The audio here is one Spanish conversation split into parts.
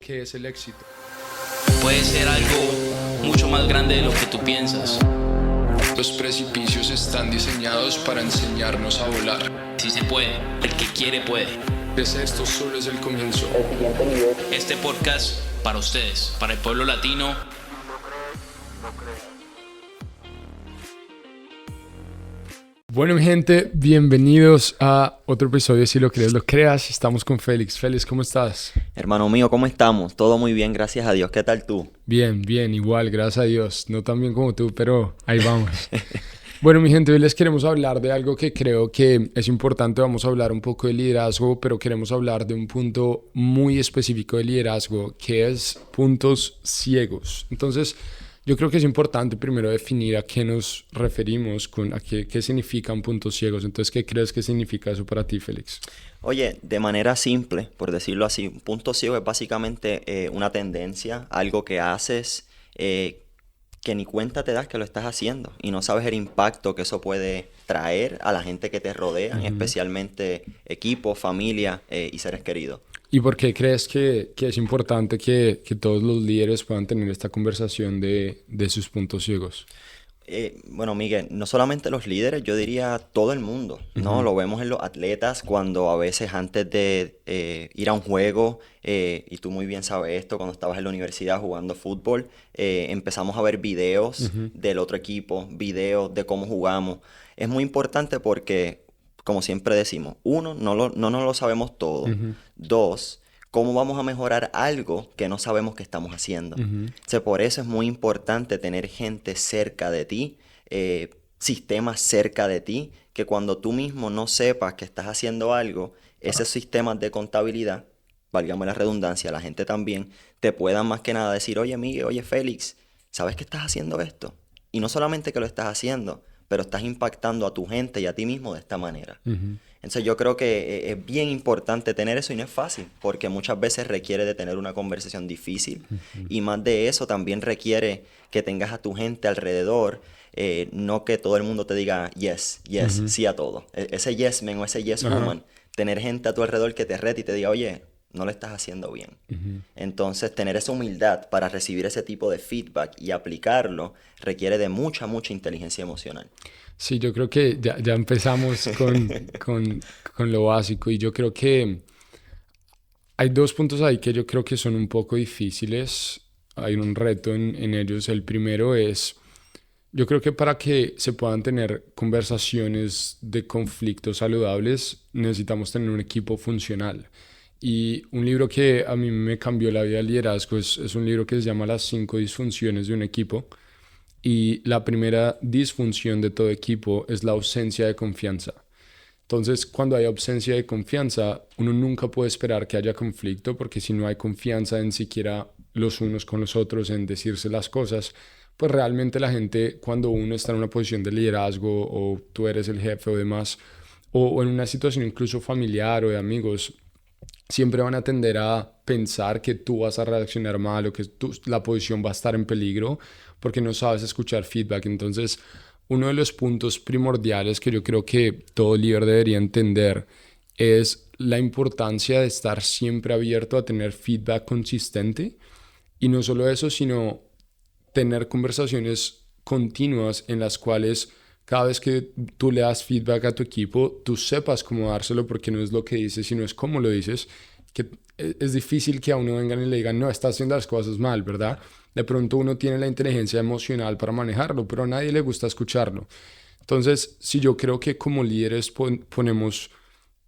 qué es el éxito. Puede ser algo mucho más grande de lo que tú piensas. Los precipicios están diseñados para enseñarnos a volar. Si se puede, el que quiere puede. Esto solo es el comienzo. Este podcast para ustedes, para el pueblo latino. Bueno, mi gente, bienvenidos a otro episodio de Si lo crees, lo creas. Estamos con Félix. Félix, ¿cómo estás? Hermano mío, ¿cómo estamos? Todo muy bien, gracias a Dios. ¿Qué tal tú? Bien, igual, gracias a Dios. No tan bien como tú, pero ahí vamos. Bueno, mi gente, hoy les queremos hablar de algo que creo que es importante. Vamos a hablar un poco de liderazgo, pero queremos hablar de un punto muy específico de liderazgo, que es puntos ciegos. Entonces, yo creo que es importante primero definir a qué nos referimos, qué significan puntos ciegos. Entonces, ¿qué crees que significa eso para ti, Félix? Oye, de manera simple, por decirlo así, un punto ciego es básicamente una tendencia, algo que haces que ni cuenta te das que lo estás haciendo y no sabes el impacto que eso puede traer a la gente que te rodea, especialmente equipo, familia y seres queridos. ¿Y por qué crees que es importante que todos los líderes puedan tener esta conversación de sus puntos ciegos? Bueno, Miguel, no solamente los líderes, yo diría todo el mundo, ¿no? Lo vemos en los atletas cuando a veces antes de ir a un juego, y tú muy bien sabes esto, cuando estabas en la universidad jugando fútbol, empezamos a ver videos del otro equipo, videos de cómo jugamos. Es muy importante porque, como siempre decimos, uno, no nos lo sabemos todo. Dos, ¿cómo vamos a mejorar algo que no sabemos que estamos haciendo? Entonces, por eso es muy importante tener gente cerca de ti, sistemas cerca de ti, que cuando tú mismo no sepas que estás haciendo algo, esos sistemas de contabilidad, válgame la redundancia, la gente también, te puedan más que nada decir, oye, Miguel, oye, Félix, ¿sabes que estás haciendo esto? Y no solamente que lo estás haciendo, pero estás impactando a tu gente y a ti mismo de esta manera. Entonces yo creo que es bien importante tener eso y no es fácil, porque muchas veces requiere de tener una conversación difícil y más de eso también requiere que tengas a tu gente alrededor, no que todo el mundo te diga yes, sí a todo. Ese yes man o ese yes woman, tener gente a tu alrededor que te rete y te diga, oye, no lo estás haciendo bien. Entonces, tener esa humildad para recibir ese tipo de feedback y aplicarlo requiere de mucha inteligencia emocional. Sí, yo creo que ya empezamos con lo básico y yo creo que hay dos puntos ahí que yo creo que son un poco difíciles. Hay un reto en ellos. El primero es, yo creo que para que se puedan tener conversaciones de conflictos saludables, necesitamos tener un equipo funcional. Y un libro que a mí me cambió la vida del liderazgo es un libro que se llama Las 5 disfunciones de un equipo. Y la primera disfunción de todo equipo es la ausencia de confianza. Entonces, cuando hay ausencia de confianza, uno nunca puede esperar que haya conflicto, porque si no hay confianza en siquiera los unos con los otros, en decirse las cosas, pues realmente la gente, cuando uno está en una posición de liderazgo o tú eres el jefe o demás, o en una situación incluso familiar o de amigos, siempre van a tender a pensar que tú vas a reaccionar mal o que la posición va a estar en peligro porque no sabes escuchar feedback. Entonces, uno de los puntos primordiales que yo creo que todo líder debería entender es la importancia de estar siempre abierto a tener feedback consistente. Y no solo eso, sino tener conversaciones continuas en las cuales cada vez que tú le das feedback a tu equipo, tú sepas cómo dárselo, porque no es lo que dices, sino es cómo lo dices. Que es difícil que a uno vengan y le digan, no, estás haciendo las cosas mal, ¿verdad? De pronto uno tiene la inteligencia emocional para manejarlo, pero a nadie le gusta escucharlo. Entonces, si yo creo que como líderes ponemos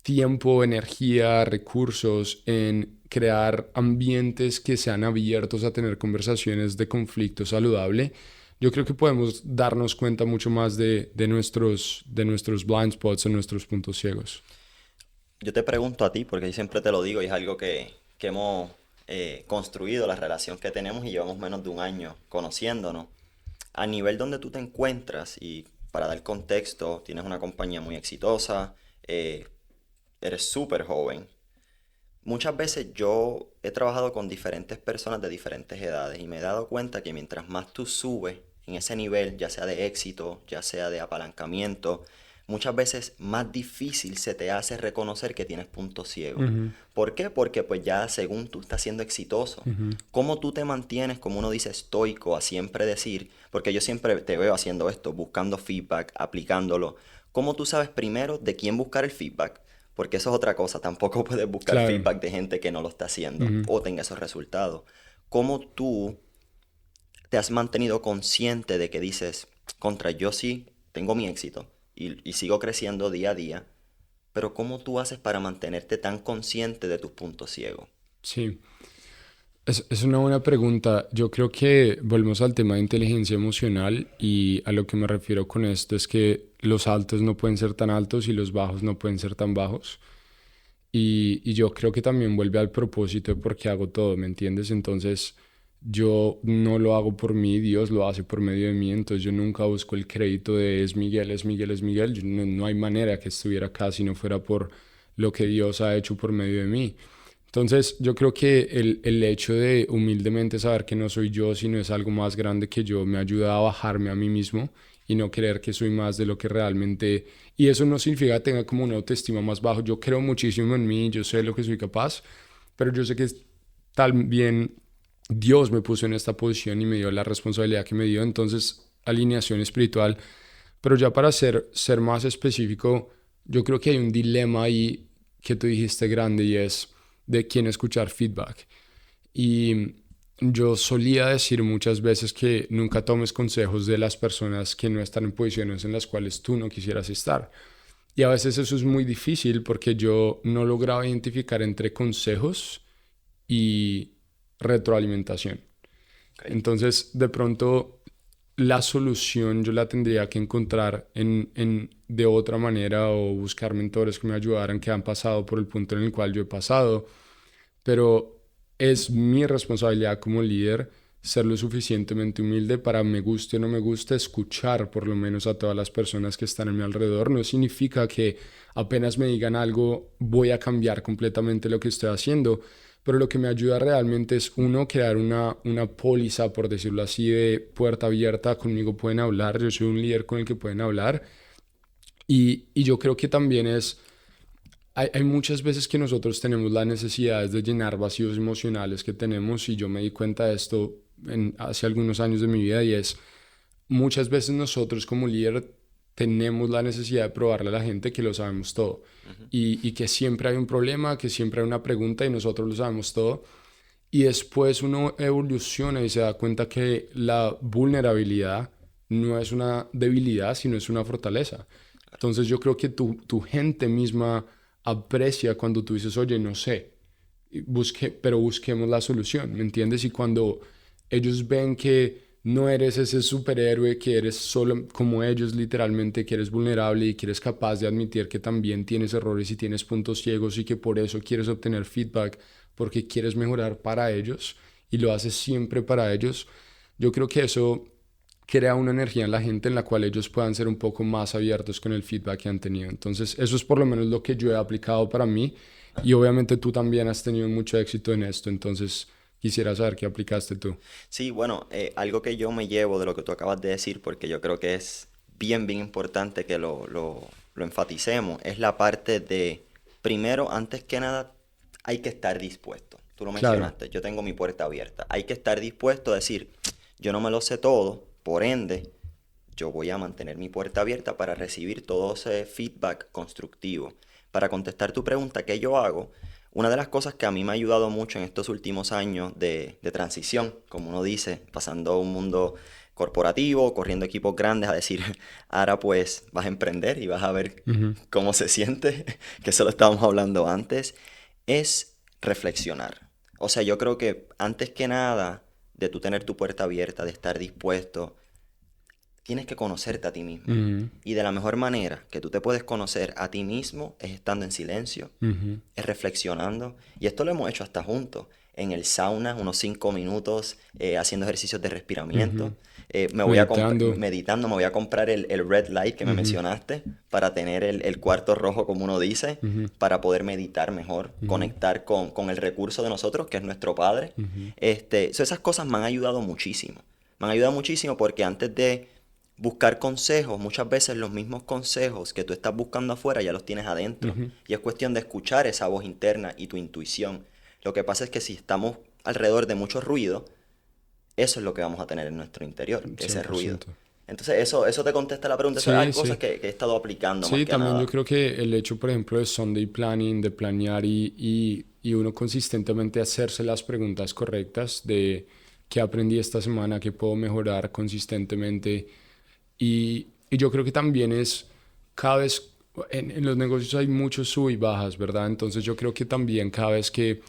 tiempo, energía, recursos en crear ambientes que sean abiertos a tener conversaciones de conflicto saludable, yo creo que podemos darnos cuenta mucho más de nuestros blind spots, de nuestros puntos ciegos. Yo te pregunto a ti, porque yo siempre te lo digo y es algo que hemos construido, la relación que tenemos y llevamos menos de un año conociéndonos. A nivel donde tú te encuentras, y para dar contexto, tienes una compañía muy exitosa, eres súper joven. Muchas veces yo he trabajado con diferentes personas de diferentes edades y me he dado cuenta que mientras más tú subes en ese nivel, ya sea de éxito, ya sea de apalancamiento, muchas veces más difícil se te hace reconocer que tienes puntos ciegos. ¿Por qué? Porque pues ya según tú estás siendo exitoso, ¿cómo tú te mantienes, como uno dice, estoico a siempre decir? Porque yo siempre te veo haciendo esto, buscando feedback, aplicándolo. ¿Cómo tú sabes primero de quién buscar el feedback? Porque eso es otra cosa, tampoco puedes buscar Claro. feedback de gente que no lo está haciendo o tenga esos resultados. ¿Cómo tú te has mantenido consciente de que dices, contra, yo sí tengo mi éxito y sigo creciendo día a día, pero cómo tú haces para mantenerte tan consciente de tus puntos ciegos? Sí, es una buena pregunta. Yo creo que volvemos al tema de inteligencia emocional y a lo que me refiero con esto es que los altos no pueden ser tan altos y los bajos no pueden ser tan bajos. Y yo creo que también vuelve al propósito de por qué hago todo, ¿me entiendes? Entonces, yo no lo hago por mí, Dios lo hace por medio de mí, entonces yo nunca busco el crédito de es Miguel, es Miguel, es Miguel. No hay manera que estuviera acá si no fuera por lo que Dios ha hecho por medio de mí. Entonces, yo creo que el hecho de humildemente saber que no soy yo, sino es algo más grande que yo, me ayuda a bajarme a mí mismo y no creer que soy más de lo que realmente... Y eso no significa que tenga como una autoestima más bajo. Yo creo muchísimo en mí, yo sé lo que soy capaz, pero yo sé que también Dios me puso en esta posición y me dio la responsabilidad que me dio. Entonces, alineación espiritual. Pero ya para ser más específico, yo creo que hay un dilema ahí que tú dijiste grande y es de quién escuchar feedback. Y yo solía decir muchas veces que nunca tomes consejos de las personas que no están en posiciones en las cuales tú no quisieras estar. Y a veces eso es muy difícil porque yo no lograba identificar entre consejos y retroalimentación. Okay. Entonces, de pronto, la solución yo la tendría que encontrar de otra manera o buscar mentores que me ayudaran, que han pasado por el punto en el cual yo he pasado. Pero es mi responsabilidad como líder ser lo suficientemente humilde para, me guste o no me guste, escuchar por lo menos a todas las personas que están a mi alrededor. No significa que apenas me digan algo voy a cambiar completamente lo que estoy haciendo, pero lo que me ayuda realmente es, uno, crear una póliza, por decirlo así, de puerta abierta. Conmigo pueden hablar, yo soy un líder con el que pueden hablar. Y yo creo que también hay muchas veces que nosotros tenemos la necesidad de llenar vacíos emocionales que tenemos, y yo me di cuenta de esto hace algunos años de mi vida, y es, muchas veces nosotros como líder tenemos la necesidad de probarle a la gente que lo sabemos todo, y que siempre hay un problema, que siempre hay una pregunta y nosotros lo sabemos todo. Y después uno evoluciona y se da cuenta que la vulnerabilidad no es una debilidad, sino es una fortaleza. Entonces yo creo que tu gente misma aprecia cuando tú dices, oye, no sé, pero busquemos la solución, ¿me entiendes? Y cuando ellos ven que no eres ese superhéroe, que eres solo como ellos literalmente, que eres vulnerable y que eres capaz de admitir que también tienes errores y tienes puntos ciegos y que por eso quieres obtener feedback, porque quieres mejorar para ellos y lo haces siempre para ellos, yo creo que eso crea una energía en la gente en la cual ellos puedan ser un poco más abiertos con el feedback que han tenido. Entonces, eso es por lo menos lo que yo he aplicado para mí, y obviamente tú también has tenido mucho éxito en esto, entonces quisiera saber qué aplicaste tú. Sí, bueno, algo que yo me llevo de lo que tú acabas de decir, porque yo creo que es bien, bien importante que lo enfaticemos, es la parte de, primero, antes que nada, hay que estar dispuesto. Tú lo Claro. mencionaste, yo tengo mi puerta abierta. Hay que estar dispuesto a decir, yo no me lo sé todo, por ende, yo voy a mantener mi puerta abierta para recibir todo ese feedback constructivo. Para contestar tu pregunta, ¿qué yo hago? Una de las cosas que a mí me ha ayudado mucho en estos últimos años de transición, como uno dice, pasando a un mundo corporativo, corriendo equipos grandes, a decir, ahora pues vas a emprender y vas a ver cómo se siente, que eso lo estábamos hablando antes, es reflexionar. O sea, yo creo que antes que nada, de tú tener tu puerta abierta, de estar dispuesto, tienes que conocerte a ti mismo. Y de la mejor manera que tú te puedes conocer a ti mismo es estando en silencio, es reflexionando. Y esto lo hemos hecho hasta juntos. En el sauna, unos 5 minutos, haciendo ejercicios de respiramiento. Meditando. Meditando, me voy a comprar el red light que me mencionaste para tener el cuarto rojo, como uno dice, para poder meditar mejor, conectar con el recurso de nosotros, que es nuestro Padre. Esas cosas me han ayudado muchísimo. Me han ayudado muchísimo porque antes de buscar consejos, muchas veces los mismos consejos que tú estás buscando afuera ya los tienes adentro. Y es cuestión de escuchar esa voz interna y tu intuición. Lo que pasa es que si estamos alrededor de mucho ruido, eso es lo que vamos a tener en nuestro interior, ese 100%. ruido. Entonces eso te contesta la pregunta. Sí, hay sí. cosas que he estado aplicando más Sí, que también nada. yo creo que el hecho, por ejemplo, de Sunday Planning, de planear y uno consistentemente hacerse las preguntas correctas de qué aprendí esta semana, qué puedo mejorar consistentemente. Y yo creo que también es cada vez, en los negocios hay muchos sub y bajas, ¿verdad? Entonces yo creo que también cada vez que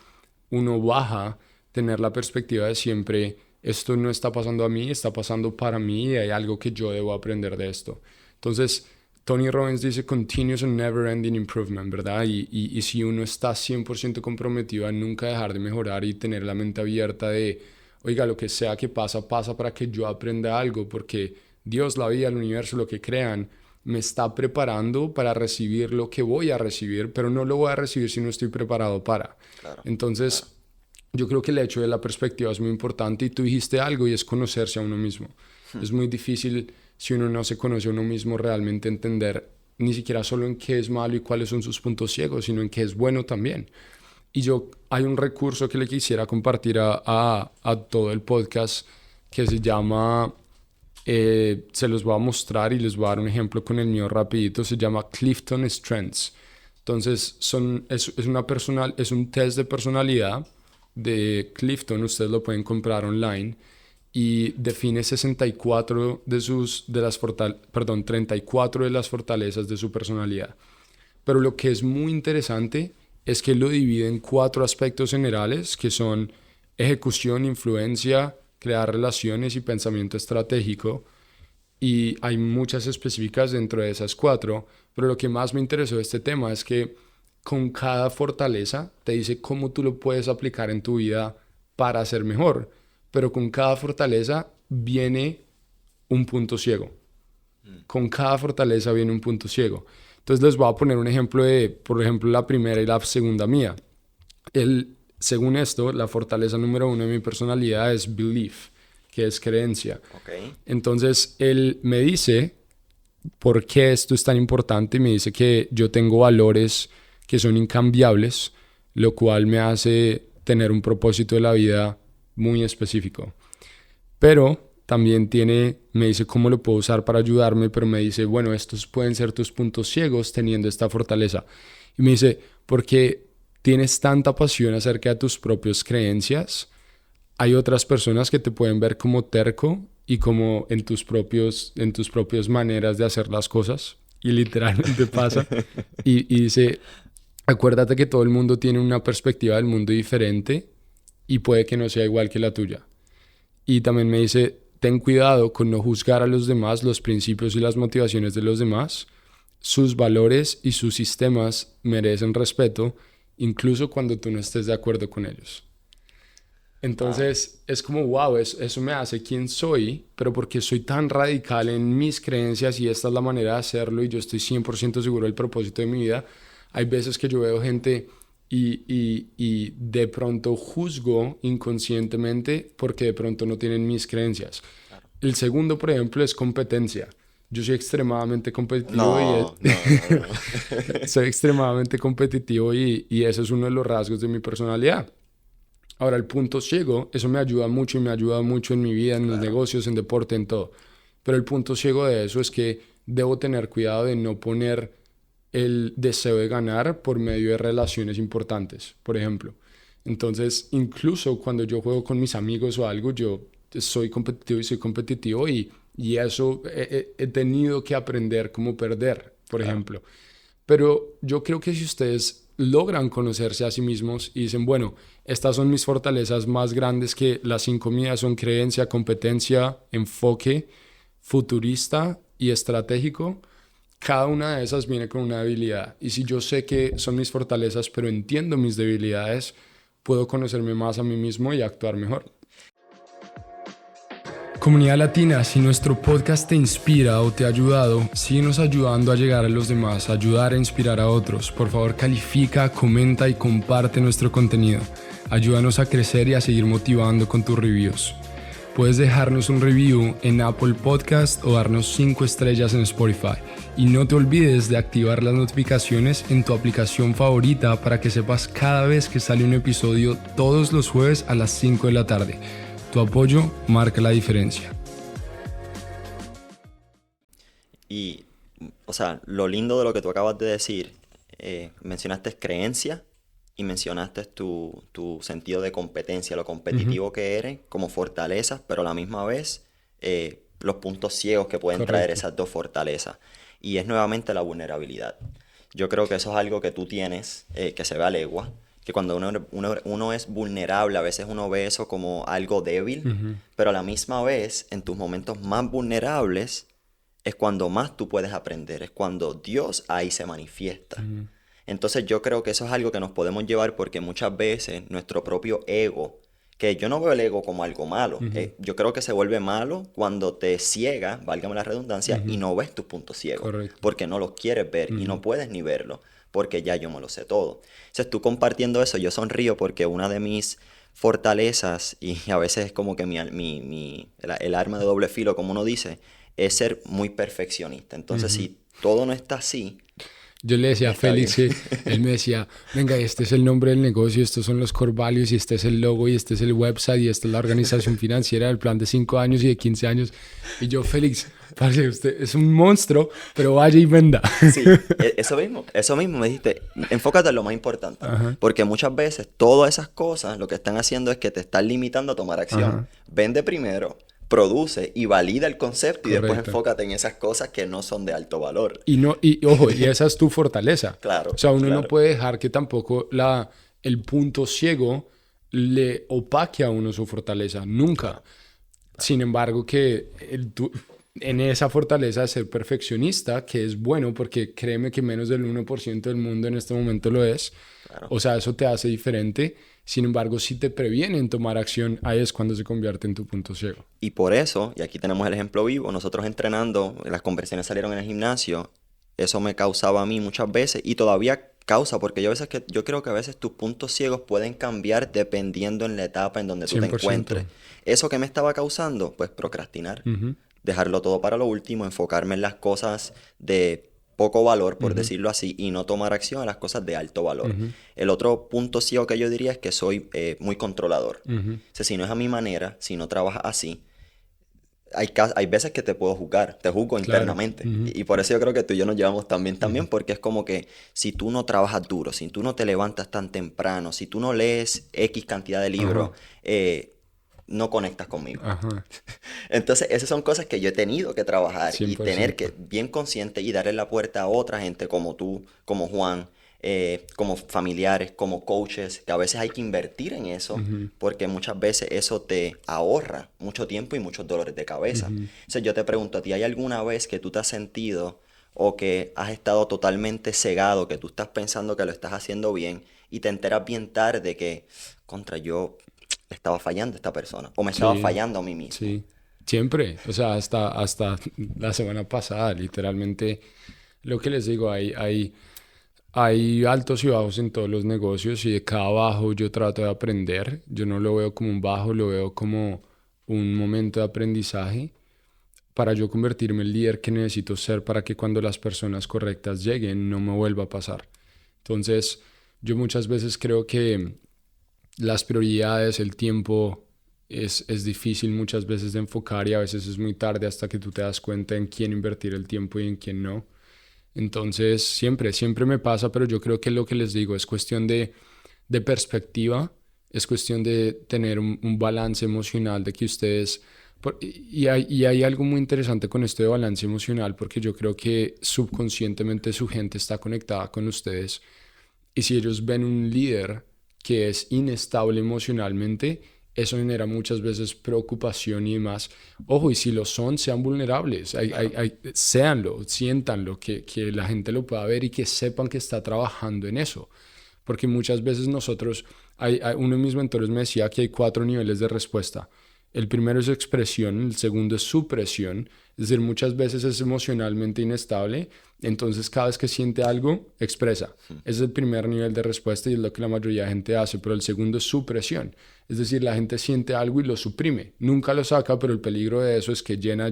uno baja, tener la perspectiva de siempre, esto no está pasando a mí, está pasando para mí y hay algo que yo debo aprender de esto. Entonces, Tony Robbins dice continuous and never ending improvement, ¿verdad? Y si uno está 100% comprometido a nunca dejar de mejorar y tener la mente abierta de, oiga, lo que sea que pasa, pasa para que yo aprenda algo, porque Dios, la vida, el universo, lo que crean, me está preparando para recibir lo que voy a recibir, pero no lo voy a recibir si no estoy preparado para. Claro, Entonces, yo creo que el hecho de la perspectiva es muy importante y tú dijiste algo y es conocerse a uno mismo. Es muy difícil si uno no se conoce a uno mismo realmente entender ni siquiera solo en qué es malo y cuáles son sus puntos ciegos, sino en qué es bueno también. Y hay un recurso que le quisiera compartir a todo el podcast que se llama, se los voy a mostrar y les voy a dar un ejemplo con el mío rapidito, se llama Clifton Strengths. Entonces es un test de personalidad de Clifton, ustedes lo pueden comprar online y define 34 34 de las fortalezas de su personalidad. Pero lo que es muy interesante es que lo divide en 4 aspectos generales que son ejecución, influencia, crear relaciones y pensamiento estratégico. Y hay muchas específicas dentro de esas 4, pero lo que más me interesó de este tema es que con cada fortaleza te dice cómo tú lo puedes aplicar en tu vida para ser mejor, pero con cada fortaleza viene un punto ciego. Con cada fortaleza viene un punto ciego. Entonces les voy a poner un ejemplo de, por ejemplo, la primera y la segunda mía. Según esto, la fortaleza número 1 de mi personalidad es belief, que es creencia. Okay. Entonces él me dice por qué esto es tan importante y me dice que yo tengo valores que son incambiables, lo cual me hace tener un propósito de la vida muy específico. Pero también me dice cómo lo puedo usar para ayudarme, pero me dice, bueno, estos pueden ser tus puntos ciegos teniendo esta fortaleza. Y me dice, porque tienes tanta pasión acerca de tus propias creencias, hay otras personas que te pueden ver como terco y como en tus propias maneras de hacer las cosas. Y literalmente pasa. Y dice, acuérdate que todo el mundo tiene una perspectiva del mundo diferente y puede que no sea igual que la tuya. Y también me dice, ten cuidado con no juzgar a los demás, los principios y las motivaciones de los demás. Sus valores y sus sistemas merecen respeto, incluso cuando tú no estés de acuerdo con ellos. Entonces es como, wow, eso me hace quien soy, pero porque soy tan radical en mis creencias y esta es la manera de hacerlo y yo estoy 100% seguro del propósito de mi vida. Hay veces que yo veo gente y de pronto juzgo inconscientemente porque de pronto no tienen mis creencias. Claro. El segundo, por ejemplo, es competencia. Yo soy extremadamente competitivo soy extremadamente competitivo y eso es uno de los rasgos de mi personalidad. Ahora, el punto ciego, eso me ayuda mucho y me ayuda mucho en mi vida, en los negocios, en deporte, en todo. Pero el punto ciego de eso es que debo tener cuidado de no poner el deseo de ganar por medio de relaciones importantes, por ejemplo. Entonces, incluso cuando yo juego con mis amigos o algo, yo soy competitivo y eso he tenido que aprender cómo perder, por ejemplo. Pero yo creo que si ustedes logran conocerse a sí mismos y dicen, bueno, estas son mis fortalezas más grandes, que las 5 mías son creencia, competencia, enfoque, futurista y estratégico, cada una de esas viene con una habilidad. Y si yo sé que son mis fortalezas, pero entiendo mis debilidades, puedo conocerme más a mí mismo y actuar mejor. Comunidad Latina, si nuestro podcast te inspira o te ha ayudado, síguenos ayudando a llegar a los demás, a ayudar a inspirar a otros. Por favor, califica, comenta y comparte nuestro contenido. Ayúdanos a crecer y a seguir motivando con tus reviews. Puedes dejarnos un review en Apple Podcast o darnos 5 estrellas en Spotify. Y no te olvides de activar las notificaciones en tu aplicación favorita para que sepas cada vez que sale un episodio todos los jueves a las 5 de la tarde. Tu apoyo marca la diferencia. Y, o sea, lo lindo de lo que tú acabas de decir, mencionaste creencia y mencionaste tu sentido de competencia, lo competitivo que eres como fortalezas, pero a la misma vez los puntos ciegos que pueden traer esas dos fortalezas. Y es nuevamente la vulnerabilidad. Yo creo que eso es algo que tú tienes, que se ve a legua, que cuando uno es vulnerable, a veces uno ve eso como algo débil, pero a la misma vez, en tus momentos más vulnerables, es cuando más tú puedes aprender, es cuando Dios ahí se manifiesta. Entonces yo creo que eso es algo que nos podemos llevar porque muchas veces nuestro propio ego, que yo no veo el ego como algo malo, yo creo que se vuelve malo cuando te ciega, válgame la redundancia, y no ves tus puntos ciegos. Correcto. Porque no los quieres ver y no puedes ni verlo, porque ya yo me lo sé todo. Entonces tú compartiendo eso, yo sonrío porque una de mis fortalezas, y a veces es como que el arma de doble filo, como uno dice, es ser muy perfeccionista. Entonces si todo no está así, yo le decía a Félix que él me decía, venga, este es el nombre del negocio, estos son los core values, y este es el logo, y este es el website, y esta es la organización financiera, el plan de 5 años y de 15 años. Y yo, Félix, parce, usted es un monstruo, pero vaya y venda. Sí, eso mismo me dijiste, enfócate en lo más importante. Porque muchas veces todas esas cosas lo que están haciendo es que te están limitando a tomar acción. Vende primero, produce y valida el concepto. Correcto. Y después enfócate en esas cosas que no son de alto valor. Y ojo, y esa es tu fortaleza. Claro. O sea, uno no puede dejar que tampoco el punto ciego le opaque a uno su fortaleza. Nunca. Claro. Sin embargo, que en esa fortaleza de ser perfeccionista, que es bueno porque créeme que menos del 1% del mundo en este momento lo es. Claro. O sea, eso te hace diferente. Sin embargo, si te previene en tomar acción, ahí es cuando se convierte en tu punto ciego. Y por eso, y aquí tenemos el ejemplo vivo, nosotros entrenando, las conversiones salieron en el gimnasio, eso me causaba a mí muchas veces y todavía causa, porque yo creo que a veces tus puntos ciegos pueden cambiar dependiendo en la etapa en donde tú 100%. Te encuentres. Eso que me estaba causando, pues procrastinar, dejarlo todo para lo último, enfocarme en las cosas de poco valor, por decirlo así, y no tomar acción a las cosas de alto valor. El otro punto ciego que yo diría es que soy muy controlador. O sea, si no es a mi manera, si no trabajas así, hay veces que te puedo juzgar, te juzgo internamente. Y por eso yo creo que tú y yo nos llevamos también, porque es como que si tú no trabajas duro, si tú no te levantas tan temprano, si tú no lees X cantidad de libros, no conectas conmigo. Entonces, esas son cosas que yo he tenido que trabajar 100%. Y tener que bien consciente y darle la puerta a otra gente como tú, como Juan, como familiares, como coaches, que a veces hay que invertir en eso, porque muchas veces eso te ahorra mucho tiempo y muchos dolores de cabeza. Entonces, yo te pregunto a ti, ¿hay alguna vez que tú te has sentido o que has estado totalmente cegado, que tú estás pensando que lo estás haciendo bien y te enteras bien tarde que, yo le estaba fallando a esta persona o me estaba fallando a mí mismo? Sí, siempre. O sea, hasta la semana pasada, literalmente, lo que les digo, hay altos y bajos en todos los negocios y de cada bajo yo trato de aprender. Yo no lo veo como un bajo, lo veo como un momento de aprendizaje para yo convertirme en el líder que necesito ser para que cuando las personas correctas lleguen no me vuelva a pasar. Entonces, yo muchas veces creo que las prioridades, el tiempo es difícil muchas veces de enfocar y a veces es muy tarde hasta que tú te das cuenta en quién invertir el tiempo y en quién no. Entonces siempre me pasa, pero yo creo que lo que les digo es cuestión de perspectiva, es cuestión de tener un balance emocional, de que ustedes... Y hay algo muy interesante con esto de balance emocional, porque yo creo que subconscientemente su gente está conectada con ustedes y si ellos ven un líder que es inestable emocionalmente, eso genera muchas veces preocupación y demás. Ojo, y si lo son, sean vulnerables, séanlo, siéntanlo, que la gente lo pueda ver y que sepan que está trabajando en eso. Porque muchas veces nosotros, uno de mis mentores me decía que hay 4 niveles de respuesta. El primero es expresión, el segundo es supresión, es decir, muchas veces es emocionalmente inestable, entonces cada vez que siente algo, expresa. Ese es el primer nivel de respuesta y es lo que la mayoría de gente hace, pero el segundo es supresión, es decir, la gente siente algo y lo suprime, nunca lo saca, pero el peligro de eso es que llena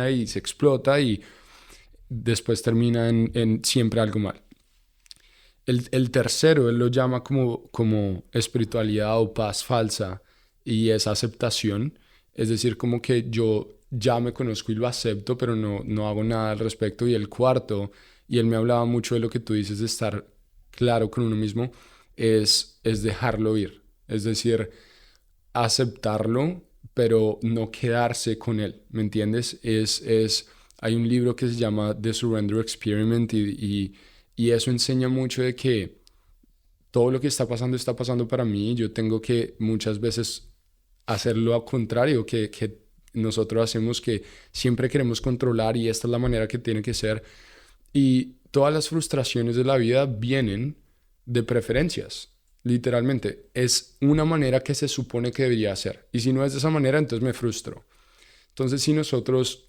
y se explota y después termina en siempre algo mal. El tercero, él lo llama como espiritualidad o paz falsa y es aceptación, es decir, como que yo ya me conozco y lo acepto, pero no hago nada al respecto. Y el cuarto, y él me hablaba mucho de lo que tú dices de estar claro con uno mismo, es dejarlo ir, es decir, aceptarlo, pero no quedarse con él, ¿me entiendes? Hay un libro que se llama The Surrender Experiment y eso enseña mucho de que todo lo que está pasando para mí. Yo tengo que muchas veces hacerlo al contrario que nosotros hacemos, que siempre queremos controlar y esta es la manera que tiene que ser. Y todas las frustraciones de la vida vienen de preferencias. Literalmente, es una manera que se supone que debería ser. Y si no es de esa manera, entonces me frustro. Entonces, si nosotros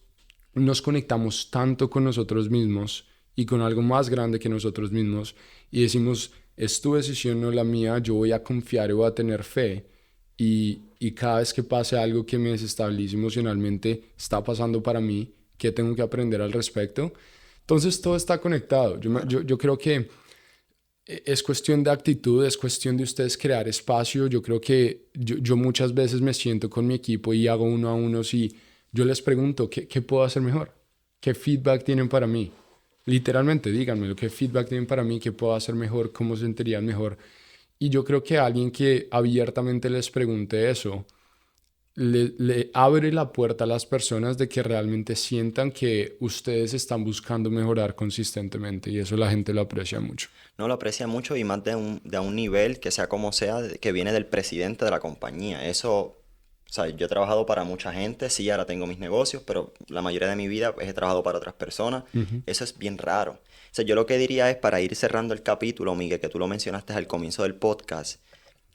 nos conectamos tanto con nosotros mismos y con algo más grande que nosotros mismos y decimos, es tu decisión, no la mía, yo voy a confiar y voy a tener fe y cada vez que pase algo que me desestabilice emocionalmente, está pasando para mí, ¿qué tengo que aprender al respecto? Entonces todo está conectado. Yo creo que es cuestión de actitud, es cuestión de ustedes crear espacio. Yo creo que yo muchas veces me siento con mi equipo y hago uno a unos y yo les pregunto, ¿qué puedo hacer mejor? ¿Qué feedback tienen para mí? Literalmente, díganmelo, ¿qué feedback tienen para mí? ¿Qué puedo hacer mejor? ¿Cómo se sentirían mejor? Y yo creo que alguien que abiertamente les pregunte eso, le abre la puerta a las personas de que realmente sientan que ustedes están buscando mejorar consistentemente y eso la gente lo aprecia mucho. No lo aprecia mucho y más de un nivel que sea como sea, que viene del presidente de la compañía. Eso, o sea, yo he trabajado para mucha gente, sí, ahora tengo mis negocios, pero la mayoría de mi vida pues, he trabajado para otras personas. Eso es bien raro. O sea, yo lo que diría es, para ir cerrando el capítulo, Miguel, que tú lo mencionaste al comienzo del podcast,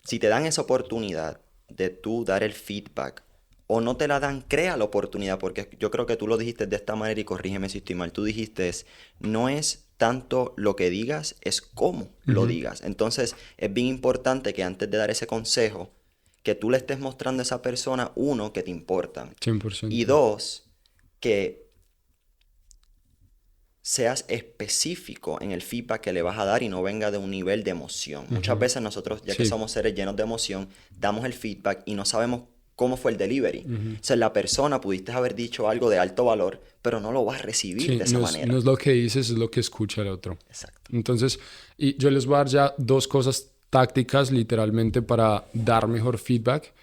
si te dan esa oportunidad de tú dar el feedback o no te la dan, crea la oportunidad, porque yo creo que tú lo dijiste de esta manera y corrígeme si estoy mal. Tú dijiste, no es tanto lo que digas, es cómo lo digas. Entonces, es bien importante que antes de dar ese consejo, que tú le estés mostrando a esa persona, uno, que te importan. 100%. Y dos, que seas específico en el feedback que le vas a dar y no venga de un nivel de emoción. Muchas veces nosotros, ya que somos seres llenos de emoción, damos el feedback y no sabemos cómo fue el delivery. O sea, la persona pudiste haber dicho algo de alto valor, pero no lo vas a recibir de esa manera. No es lo que dices, es lo que escucha el otro. Exacto. Entonces, y yo les voy a dar ya 2 cosas tácticas literalmente para dar mejor feedback,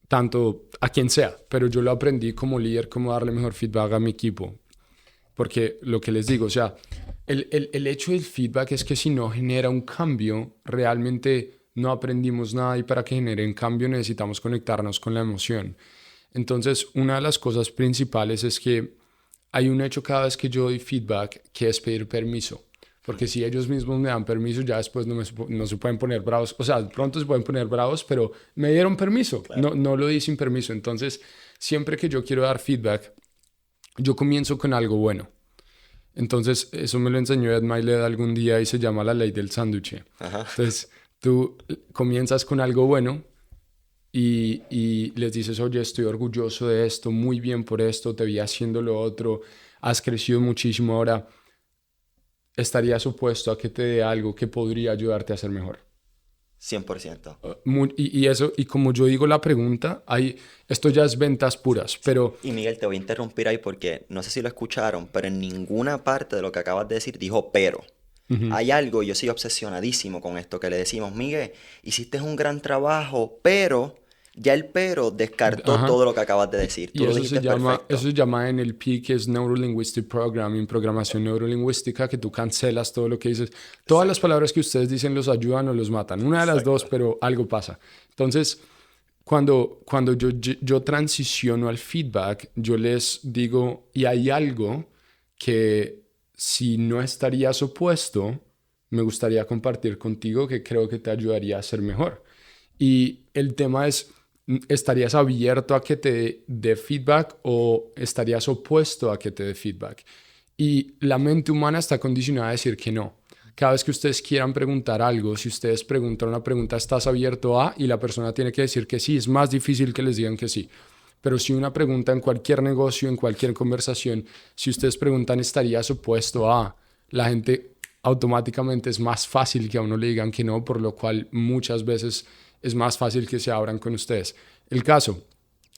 tanto a quien sea, pero yo lo aprendí como líder, cómo darle mejor feedback a mi equipo. Porque lo que les digo, o sea, el hecho del feedback es que si no genera un cambio, realmente no aprendimos nada y para que genere un cambio necesitamos conectarnos con la emoción. Entonces, una de las cosas principales es que hay un hecho cada vez que yo doy feedback que es pedir permiso. Porque si ellos mismos me dan permiso, ya después no se pueden poner bravos. O sea, pronto se pueden poner bravos, pero me dieron permiso. Claro. No lo di sin permiso. Entonces, siempre que yo quiero dar feedback, yo comienzo con algo bueno. Entonces, eso me lo enseñó Ed Mylett algún día y se llama la ley del sándwich. Entonces, tú comienzas con algo bueno y les dices, oye, estoy orgulloso de esto, muy bien por esto, te vi haciendo lo otro, has crecido muchísimo, ahora estarías opuesto a que te dé algo que podría ayudarte a ser mejor. 100%. Y eso, y como yo digo la pregunta, esto ya es ventas puras, pero... Y Miguel, te voy a interrumpir ahí porque no sé si lo escucharon, pero en ninguna parte de lo que acabas de decir dijo pero. Hay algo, yo soy obsesionadísimo con esto, que le decimos, Miguel, hiciste un gran trabajo, pero... Ya el pero descartó todo lo que acabas de decir. Tú y lo eso dijiste eso se llama NLP, que es Neuro-Linguistic Programming, programación neurolingüística, que tú cancelas todo lo que dices. Todas las palabras que ustedes dicen los ayudan o los matan. Una de las dos, pero algo pasa. Entonces, cuando yo transiciono al feedback, yo les digo, y hay algo que si no estarías opuesto, me gustaría compartir contigo que creo que te ayudaría a ser mejor. Y el tema es... ¿estarías abierto a que te dé feedback o estarías opuesto a que te dé feedback? Y la mente humana está condicionada a decir que no. Cada vez que ustedes quieran preguntar algo, si ustedes preguntan una pregunta, ¿estás abierto a? Y la persona tiene que decir que sí, es más difícil que les digan que sí. Pero si una pregunta en cualquier negocio, en cualquier conversación, si ustedes preguntan, ¿estarías opuesto a? La gente automáticamente es más fácil que a uno le digan que no, por lo cual muchas veces es más fácil que se abran con ustedes. El caso,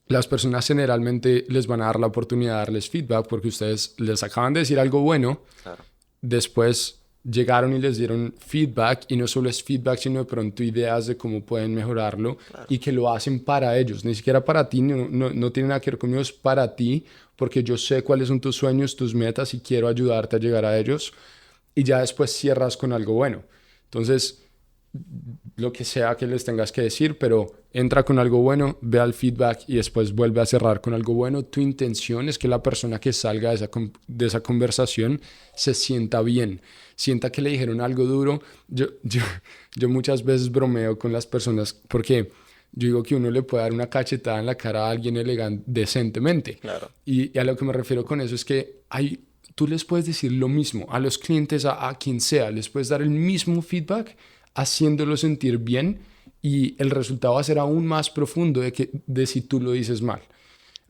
las personas generalmente les van a dar la oportunidad de darles feedback porque ustedes les acaban de decir algo bueno, Claro. después llegaron y les dieron feedback, y no solo es feedback, sino de pronto ideas de cómo pueden mejorarlo, Claro. y que lo hacen para ellos, ni siquiera para ti, no tiene nada que ver conmigo, es para ti, porque yo sé cuáles son tus sueños, tus metas y quiero ayudarte a llegar a ellos, y ya después cierras con algo bueno. Entonces, lo que sea que les tengas que decir, pero entra con algo bueno, ve al feedback y después vuelve a cerrar con algo bueno. Tu intención es que la persona que salga de esa conversación se sienta bien, sienta que le dijeron algo duro. Yo muchas veces bromeo con las personas porque yo digo que uno le puede dar una cachetada en la cara a alguien elegante, decentemente. Claro. Y a lo que me refiero con eso es que tú les puedes decir lo mismo a los clientes, a quien sea, les puedes dar el mismo feedback haciéndolo sentir bien, y el resultado va a ser aún más profundo de si tú lo dices mal.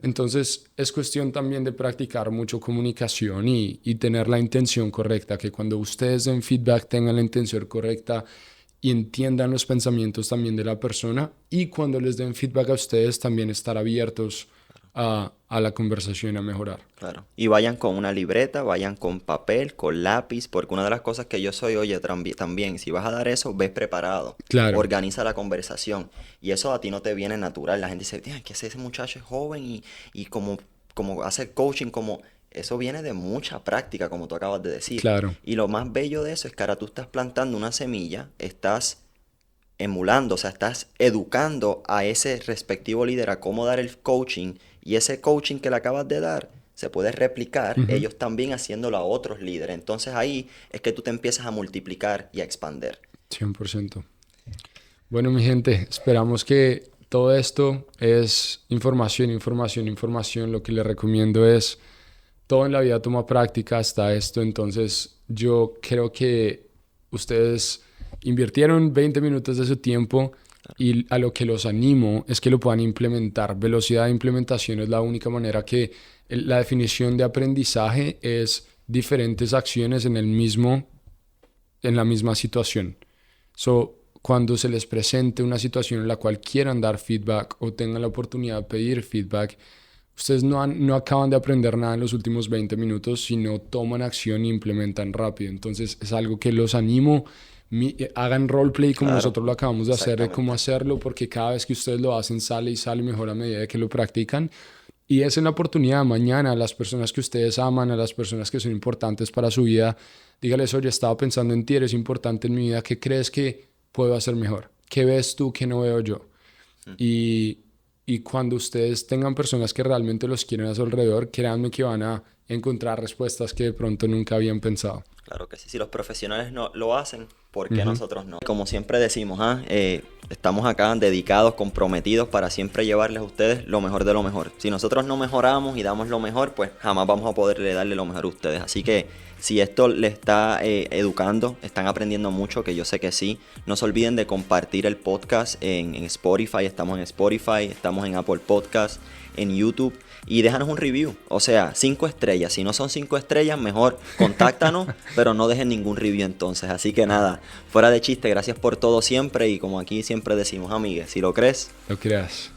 Entonces es cuestión también de practicar mucho comunicación y tener la intención correcta, que cuando ustedes den feedback tengan la intención correcta y entiendan los pensamientos también de la persona, y cuando les den feedback a ustedes también estar abiertos a la conversación, a mejorar. Claro. Y vayan con una libreta, vayan con papel, con lápiz, porque una de las cosas que yo soy, oye, también, si vas a dar eso, ves preparado. Claro. Organiza la conversación. Y eso a ti no te viene natural. La gente dice, ¿qué hace ese muchacho? Es joven y como hace coaching, como... Eso viene de mucha práctica, como tú acabas de decir. Claro. Y lo más bello de eso es que ahora tú estás plantando una semilla, estás emulando, o sea, estás educando a ese respectivo líder a cómo dar el coaching, y ese coaching que le acabas de dar se puede replicar, ellos también haciéndolo a otros líderes. Entonces ahí es que tú te empiezas a multiplicar y a expander. 100%. Bueno, mi gente, esperamos que todo esto es información. Lo que les recomiendo es, todo en la vida toma práctica, hasta esto. Entonces yo creo que ustedes invirtieron 20 minutos de su tiempo, y a lo que los animo es que lo puedan implementar. Velocidad de implementación es la única manera. Que la definición de aprendizaje es diferentes acciones en la misma situación. Cuando se les presente una situación en la cual quieran dar feedback o tengan la oportunidad de pedir feedback, ustedes no acaban de aprender nada en los últimos 20 minutos, sino toman acción e implementan rápido. Entonces es algo que los animo. Hagan roleplay como nosotros lo acabamos de hacer, de cómo hacerlo, porque cada vez que ustedes lo hacen sale y sale mejor a medida de que lo practican. Y es en la oportunidad mañana a las personas que ustedes aman, a las personas que son importantes para su vida, dígales, oye, estaba pensando en ti, eres importante en mi vida, ¿qué crees que puedo hacer mejor? ¿Qué ves tú que no veo yo? Y cuando ustedes tengan personas que realmente los quieren a su alrededor, créanme que van a encontrar respuestas que de pronto nunca habían pensado. Claro que sí, si los profesionales no lo hacen, ¿por qué nosotros no? Como siempre decimos, estamos acá dedicados, comprometidos para siempre llevarles a ustedes lo mejor de lo mejor. Si nosotros no mejoramos y damos lo mejor, pues jamás vamos a poderle darle lo mejor a ustedes. Así que si esto les está educando, están aprendiendo mucho, que yo sé que sí, no se olviden de compartir el podcast en Spotify. Estamos en Spotify, estamos en Apple Podcast, en YouTube. Y déjanos un review, o sea, 5 estrellas. Si no son 5 estrellas, mejor contáctanos, pero no dejen ningún review entonces. Así que nada, fuera de chiste, gracias por todo siempre. Y como aquí siempre decimos, amigues, si lo crees, Lo creas.